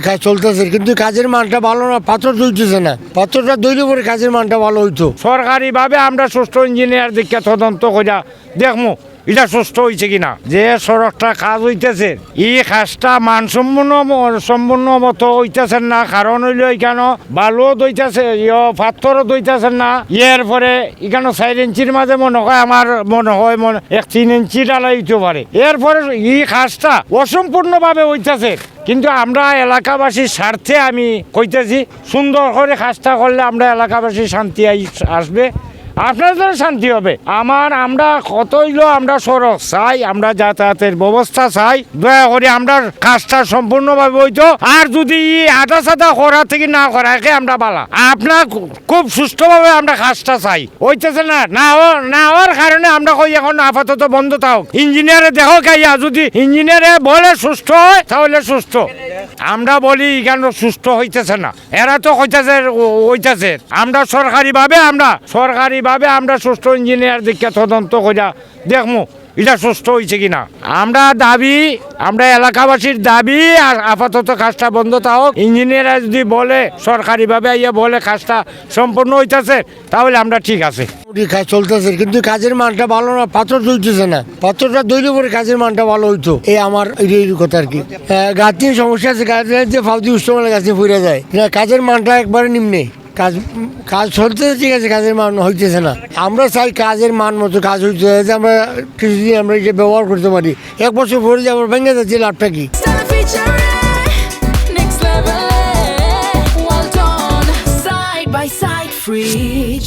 কাজ চলতেছে কিন্তু কাজের মানটা ভালো না, পাথর ধুইতেছে না, পাথরটা ধুইলে পরে কাজের মানটা ভালো হইতো। সরকারিভাবে আমরা সুষ্ঠু ইঞ্জিনিয়ার দিকে তদন্ত কইরা দেখমু এটা সুষ্ঠু হয়েছে কিনা। যে সড়কটা কাজ হইতেছে এই কাজটা সম্পূর্ণ মতো হইতেছেন না, কারণ হইল এখানে বালুও দইতেছে, পাথরও দইতেছেন না। এর পরে এখানে 4 ইঞ্চির মাঝে মনে হয় আমার মনে হয় 3 ইঞ্চি ডালা হইতে পারে। এরপরে এই কাজটা অসম্পূর্ণভাবে হইতেছে, কিন্তু আমরা এলাকাবাসীর স্বার্থে আমি কইতেছি সুন্দর করে কাজটা করলে আমরা এলাকাবাসীর শান্তি আসবে, আপনাদের শান্তি হবে। আমরা কত হইলো আমরা সড়ক চাই, আমরা যাতায়াতের ব্যবস্থা চাই, দয়া করে আমরা কাজটা সম্পূর্ণভাবে হইতো। আর যদি আধা সাদা করা থেকে না করাকে আমরা বালা, আপনার খুব সুষ্ঠুভাবে আমরা কাজটা চাই, হইতেছে না হওয়ার কারণে আমরা কই এখন আপাতত বন্ধ থাক। ইঞ্জিনিয়ারে দেখো কাইয়া যদি ইঞ্জিনিয়ারে বলে সুস্থ হয় তাহলে সুস্থ, আমরা বলি কেন সুস্থ হইতেছে না, এরা তো হইতেছে। আমরা সরকারিভাবে আমরা সুস্থ ইঞ্জিনিয়ার দিকে তদন্ত কইরা দেখমু এটা সুস্থ হয়েছে কিনা। আমরা এলাকাবাসীর দাবি আর আপাতত কাজটা বন্ধ থাক। ইঞ্জিনিয়াররা যদি বলে সরকারিভাবে বলে কাজটা সম্পূর্ণ হইতেছে তাহলে আমরা ঠিক আছে। কাজ চলতেছে কিন্তু কাজের মানটা ভালো না, পাথর ধুইতেছে না, পাথরটা ধুইলে পরে কাজের মানটা ভালো হইতো। এই আমার এই কথা আর কি। গাছের সমস্যা আছে, গাছের যে ফাউদি উষ্ণমালে গাছে ফুরে যায়, কাজের মানটা একবারে নিম্নে। কাজ চলতেছে ঠিক আছে, কাজের মান হইতেছে না। আমরা চাই কাজের মান মতো কাজ হইতে, আমরা কিছুদিন আমরা এটা ব্যবহার করতে পারি। 1 বছর পরে যে আমরা ভেঙে যাচ্ছি, লাভটা কি? Side by side fridge.